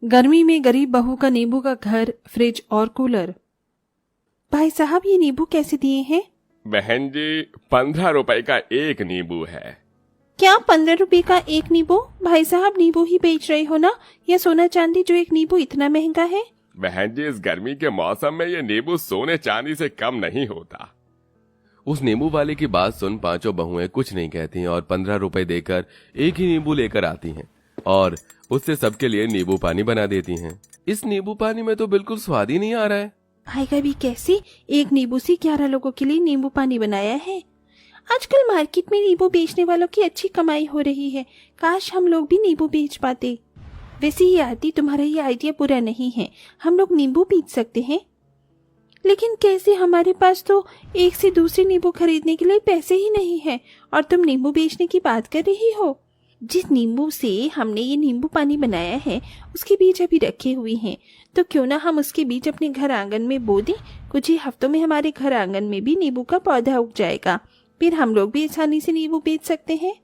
गर्मी में गरीब बहू का नींबू का घर, फ्रिज और कूलर। भाई साहब, ये नींबू कैसे दिए हैं? बहन जी, 15 रुपए का एक नींबू है। क्या 15 रुपए का एक नींबू? भाई साहब, नींबू ही बेच रहे हो ना, या सोना चांदी जो एक नींबू इतना महंगा है? बहन जी, इस गर्मी के मौसम में ये नींबू सोने चांदी से कम नहीं होता। उस नींबू वाले की बात सुन पांचों बहुएं कुछ नहीं कहती और 15 रुपए देकर एक ही नींबू लेकर आती हैं और उससे सबके लिए नींबू पानी बना देती हैं। इस नींबू पानी में तो बिल्कुल स्वाद ही नहीं आ रहा है। आएगा भी कैसे? एक नींबू से 11 लोगों के लिए नींबू पानी बनाया है। आजकल मार्केट में नींबू बेचने वालों की अच्छी कमाई हो रही है। काश हम लोग भी नींबू बेच पाते। वैसे ये आरती, तुम्हारा ये आइडिया बुरा नहीं है, हम लोग नींबू बेच सकते हैं। लेकिन कैसे? हमारे पास तो एक से दूसरे नींबू खरीदने के लिए पैसे ही नहीं है, और तुम नींबू बेचने की बात कर रही हो। जिस नींबू से हमने ये नींबू पानी बनाया है उसके बीज अभी रखे हुए हैं, तो क्यों ना हम उसके बीज अपने घर आंगन में बो दें। कुछ ही हफ्तों में हमारे घर आंगन में भी नींबू का पौधा उग जाएगा, फिर हम लोग भी आसानी से नींबू बेच सकते हैं।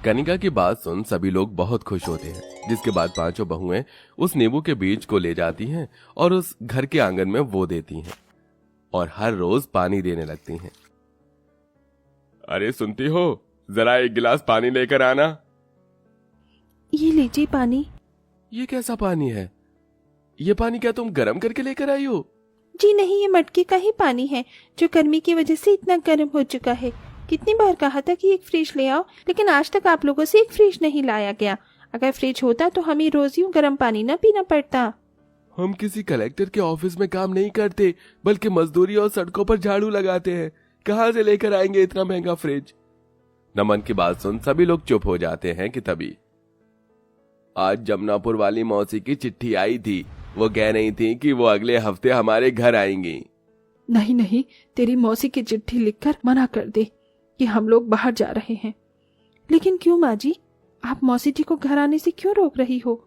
कनिका की बात सुन सभी लोग बहुत खुश होते हैं, जिसके बाद पांचों बहुएं उस नींबू के बीज को ले जाती हैं और उस घर के आंगन में बो देती हैं और हर रोज पानी देने लगती हैं। अरे सुनती हो, जरा एक गिलास पानी लेकर आना। ये लीजिए पानी। ये कैसा पानी है? ये पानी क्या तुम गर्म करके लेकर आई हो? जी नहीं, ये मटके का ही पानी है जो गर्मी की वजह से इतना गर्म हो चुका है। कितनी बार कहा था कि एक फ्रिज ले आओ, लेकिन आज तक आप लोगों से एक फ्रिज नहीं लाया गया। अगर फ्रिज होता तो हमें रोज यूं गर्म पानी न पीना पड़ता। हम किसी कलेक्टर के ऑफिस में काम नहीं करते, बल्कि मजदूरी और सड़कों पर झाड़ू लगाते हैं। कहाँ से लेकर आएंगे इतना महंगा फ्रिज? नमन की बात सुन सभी लोग चुप हो जाते हैं कि तभी आज जमनापुर वाली मौसी की चिट्ठी आई थी। वो कह रही थी कि वो अगले हफ्ते हमारे घर आएंगी। नहीं नहीं, तेरी मौसी की चिट्ठी लिखकर मना कर दे कि हम लोग बाहर जा रहे हैं। लेकिन क्यों माँ जी, आप मौसी जी को घर आने से क्यों रोक रही हो?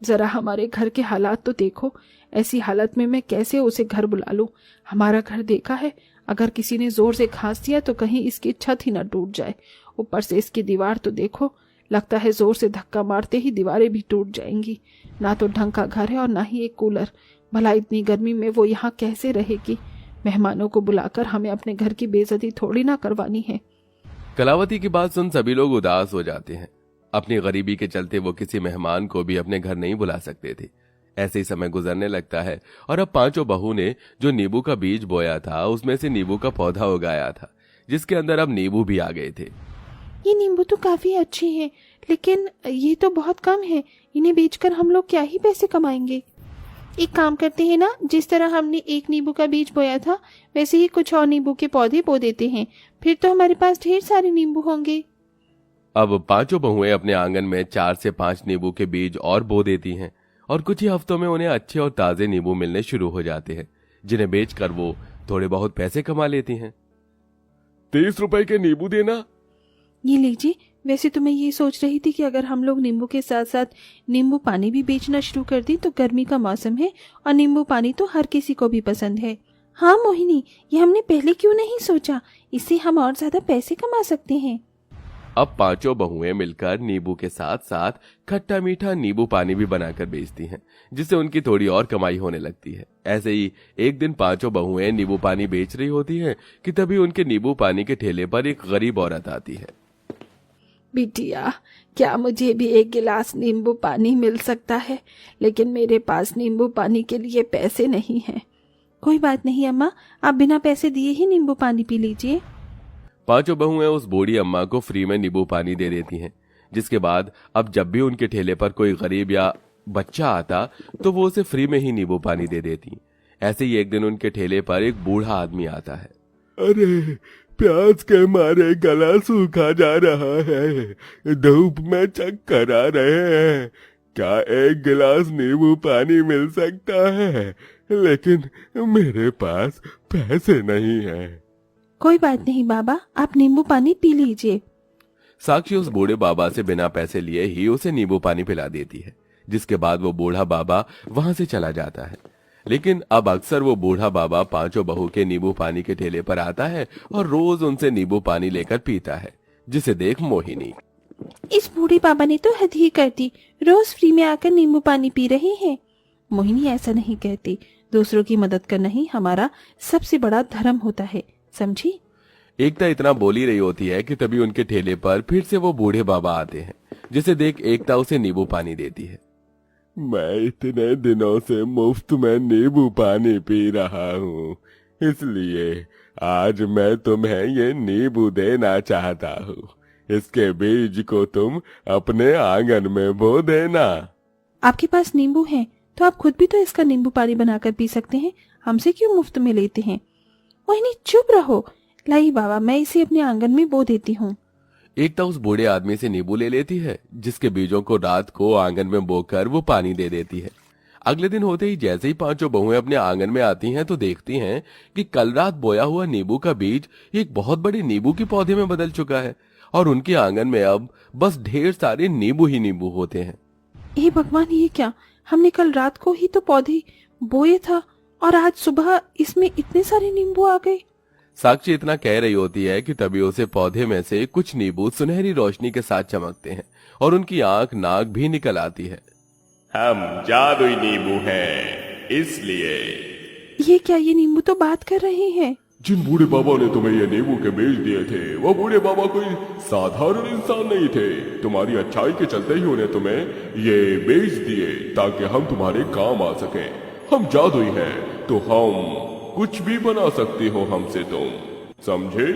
जरा हमारे घर के हालात तो देखो। ऐसी हालत में मैं कैसे उसे घर बुला लूं? हमारा घर देखा है, अगर किसी ने जोर से खांस दिया तो कहीं इसकी छत ही न टूट जाए। ऊपर से इसकी दीवार तो देखो, लगता है जोर से धक्का मारते ही दीवारें भी टूट जाएंगी। ना तो ढंग का घर है और ना ही एक कूलर। भला इतनी गर्मी में वो यहाँ कैसे रहेगी? मेहमानों को बुलाकर हमें अपने घर की बेइज्जती थोड़ी ना करवानी है। कलावती की बात सुन सभी लोग उदास हो जाते हैं। अपनी गरीबी के चलते वो किसी मेहमान को भी अपने घर नहीं बुला सकते थे। ऐसे ही समय गुजरने लगता है और अब पांचों बहू ने जो नींबू का बीज बोया था उसमें से नींबू का पौधा उगाया था, जिसके अंदर अब नींबू भी आ गए थे। ये नींबू तो काफी अच्छे हैं, लेकिन ये तो बहुत कम है। इन्हें बेचकर हम लोग क्या ही पैसे कमाएंगे? एक काम करते हैं ना, जिस तरह हमने एक नींबू का बीज बोया था वैसे ही कुछ और नींबू के पौधे बो देते हैं, फिर तो हमारे पास ढेर सारे नींबू होंगे। अब पांचों बहुएं अपने आंगन में 4 से 5 नींबू के बीज और बो देती हैं और कुछ ही हफ्तों में उन्हें अच्छे और ताजे नींबू मिलने शुरू हो जाते हैं, जिन्हें बेचकर वो थोड़े बहुत पैसे कमा लेती हैं। 30 रुपए के नींबू देना। ये लीजिए। वैसे तो मैं ये सोच रही थी कि अगर हम लोग नींबू के साथ साथ नींबू पानी भी बेचना शुरू कर दें, तो गर्मी का मौसम है और नींबू पानी तो हर किसी को भी पसंद है। हाँ मोहिनी, ये हमने पहले क्यों नहीं सोचा? इससे हम और ज्यादा पैसे कमा सकते हैं। अब पांचों बहुएं मिलकर नींबू के साथ साथ खट्टा मीठा नींबू पानी भी बनाकर बेचती हैं, जिससे उनकी थोड़ी और कमाई होने लगती है। ऐसे ही एक दिन पांचों बहुएं नींबू पानी बेच रही होती हैं कि तभी उनके नींबू पानी के ठेले पर एक गरीब औरत आती है। बिटिया, क्या मुझे भी एक गिलास नींबू पानी मिल सकता है? लेकिन मेरे पास नींबू पानी के लिए पैसे नहीं हैं। कोई बात नहीं अम्मा, आप बिना पैसे दिए ही नींबू पानी पी लीजिए। पांचों बहुएं उस बूढ़ी अम्मा को फ्री में नींबू पानी दे देती हैं, जिसके बाद अब जब भी उनके ठेले पर कोई गरीब या बच्चा आता तो वो उसे फ्री में ही नींबू पानी दे देती। ऐसे ही एक दिन उनके ठेले पर एक बूढ़ा आदमी आता है। अरे, प्यास के मारे गला सूखा जा रहा है, धूप में चक्कर आ रहे हैं। क्या एक गिलास नींबू पानी मिल सकता है? लेकिन मेरे पास पैसे नहीं हैं। कोई बात नहीं बाबा, आप नींबू पानी पी लीजिए। साक्षी उस बूढ़े बाबा से बिना पैसे लिए ही उसे नींबू पानी पिला देती है, जिसके बाद वो बूढ़ा बाबा वहां से चला जाता है। लेकिन अब अक्सर वो बूढ़ा बाबा पांचों बहू के नींबू पानी के ठेले पर आता है और रोज उनसे नींबू पानी लेकर पीता है, जिसे देख मोहिनी इस बूढ़े बाबा ने तो हद ही कर दी, रोज फ्री में आकर नींबू पानी पी रहे हैं। मोहिनी ऐसा नहीं कहती, दूसरों की मदद करना ही हमारा सबसे बड़ा धर्म होता है, समझी। एकता इतना बोल ही रही होती है कि तभी उनके ठेले पर फिर से वो बूढ़े बाबा आते हैं, जिसे देख एकता उसे नींबू पानी देती है। मैं इतने दिनों से मुफ्त में नींबू पानी पी रहा हूँ, इसलिए आज मैं तुम्हें ये नींबू देना चाहता हूँ। इसके बीज को तुम अपने आंगन में बो देना। आपके पास नींबू है तो आप खुद भी तो इसका नींबू पानी बनाकर पी सकते हैं, हमसे क्यों मुफ्त में लेते हैं। मोहिनी चुप रहो, लाई बाबा मैं इसे अपने आंगन में बो देती हूँ। एकता उस बूढ़े आदमी से नींबू ले लेती है, जिसके बीजों को रात को आंगन में बोकर वो पानी दे देती है। अगले दिन होते ही जैसे ही पांचों बहुएं अपने आंगन में आती हैं तो देखती हैं कि कल रात बोया हुआ नींबू का बीज एक बहुत बड़े नींबू के पौधे में बदल चुका है और उनके आंगन में अब बस ढेर सारे नींबू ही नींबू होते हैं। हे भगवान, ये क्या, हमने कल रात को ही तो पौधे बोए था और आज सुबह इसमें इतने सारे नींबू आ गए। साक्षी इतना कह रही होती है कि तभी उसे पौधे में से कुछ नींबू सुनहरी रोशनी के साथ चमकते हैं और उनकी आंख नाक भी निकल आती है। हम जादुई नींबू हैं, इसलिए। ये क्या, ये नींबू तो बात कर रहे हैं। जिन बूढ़े बाबा ने तुम्हें ये नींबू के बीज दिए थे, वो बूढ़े बाबा कोई साधारण इंसान नहीं थे। तुम्हारी अच्छाई के चलते ही उन्हें तुम्हें ये बीज दिए ताकि हम तुम्हारे काम आ सके। हम जादुई हैं तो हम कुछ भी बना सकती हो हमसे, तुम समझे।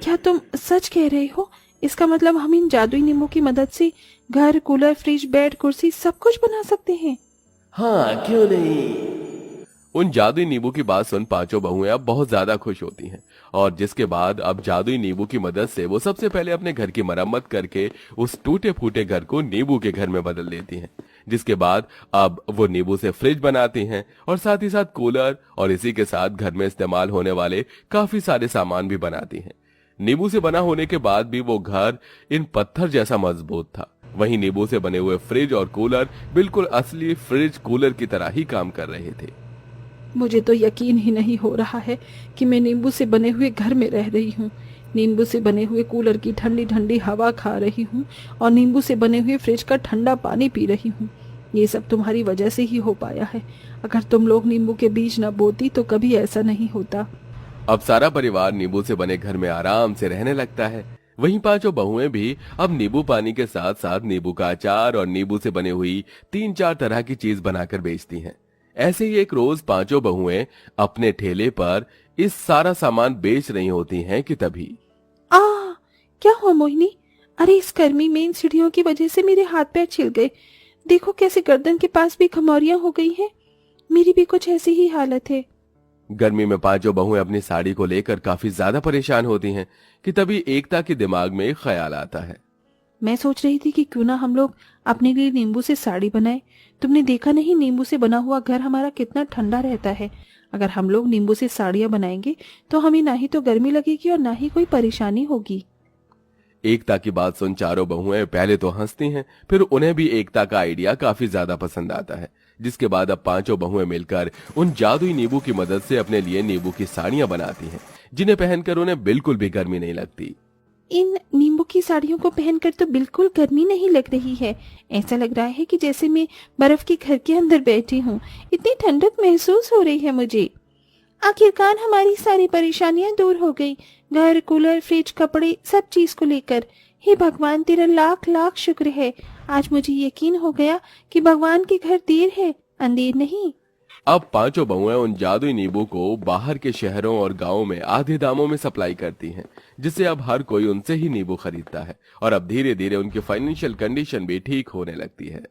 क्या तुम सच कह रहे हो? इसका मतलब हम इन जादुई नींबू की मदद से घर, कूलर, फ्रिज, बेड, कुर्सी सब कुछ बना सकते हैं। हाँ, क्यों नहीं। उन जादुई नींबू की बात सुन पांचों बहुएं अब बहुत ज्यादा खुश होती हैं और जिसके बाद अब जादुई नींबू की मदद से वो सबसे पहले अपने घर की मरम्मत करके उस टूटे फूटे घर को नींबू के घर में बदल देती हैं। जिसके बाद अब वो नींबू से फ्रिज बनाती हैं और साथ ही साथ कूलर और इसी के साथ घर में इस्तेमाल होने वाले काफी सारे सामान भी बनाती हैं। नींबू से बना होने के बाद भी वो घर इन पत्थर जैसा मजबूत था। वहीं नींबू से बने हुए फ्रिज और कूलर बिल्कुल असली फ्रिज कूलर की तरह ही काम कर रहे थे। मुझे तो यकीन ही नहीं हो रहा है कि मैं नींबू से बने हुए घर में रह रही हूँ, नींबू से बने हुए कूलर की ठंडी ठंडी हवा खा रही हूँ और नींबू से बने हुए फ्रिज का ठंडा पानी पी रही हूँ। ये सब तुम्हारी वजह से ही हो पाया है। अगर तुम लोग नींबू के बीज न बोती तो कभी ऐसा नहीं होता। अब सारा परिवार नींबू से बने घर में आराम से रहने लगता है। वहीं पांचों बहुएं भी अब नींबू पानी के साथ साथ नींबू का अचार और नींबू से बनी हुई 3-4 तरह की चीज बनाकर बेचती हैं। ऐसे ही एक रोज पांचों बहुएं अपने ठेले पर इस सारा सामान बेच रही होती हैं कि तभी क्या हुआ मोहिनी? अरे इस गर्मी में इन सीढ़ियों की वजह से मेरे हाथ पैर छिल गए। देखो कैसे गर्दन के पास भी खमौरियां हो गई हैं। मेरी भी कुछ ऐसी ही हालत है। गर्मी में पांचों बहुएं अपनी साड़ी को लेकर काफी ज्यादा परेशान होती हैं कि तभी एकता के दिमाग में एक ख्याल आता है। मैं सोच रही थी कि क्यों ना हम लोग अपने लिए नींबू से साड़ी बनाए। तुमने देखा नहीं नींबू से बना हुआ घर हमारा कितना ठंडा रहता है। अगर हम लोग नींबू से साड़ियां बनाएंगे तो हमें ना ही तो गर्मी लगेगी और ना ही कोई परेशानी होगी। एकता की बात सुन चारों बहुएं पहले तो हंसती हैं, फिर उन्हें भी एकता का आइडिया काफी ज्यादा पसंद आता है। जिसके बाद अब पांचों बहुएं मिलकर उन जादुई नींबू की मदद से अपने लिए नींबू की साड़ियां बनाती हैं, जिन्हें पहनकर उन्हें बिल्कुल भी गर्मी नहीं लगती। इन नींबू की साड़ियों को पहनकर तो बिल्कुल गर्मी नहीं लग रही है। ऐसा लग रहा है कि जैसे मैं बर्फ के घर के अंदर बैठी हूँ। इतनी ठंडक महसूस हो रही है मुझे। आखिरकार हमारी सारी परेशानियां दूर हो गई। घर, कूलर, फ्रिज, कपड़े, सब चीज को लेकर। हे भगवान, तेरा लाख लाख शुक्र है। आज मुझे यकीन हो गया कि भगवान के घर देर है, अंधेर नहीं। अब पांचों बहुएं उन जादुई नींबू को बाहर के शहरों और गांवों में आधे दामों में सप्लाई करती हैं, जिससे अब हर कोई उनसे ही नींबू खरीदता है और अब धीरे धीरे उनकी फाइनेंशियल कंडीशन भी ठीक होने लगती है।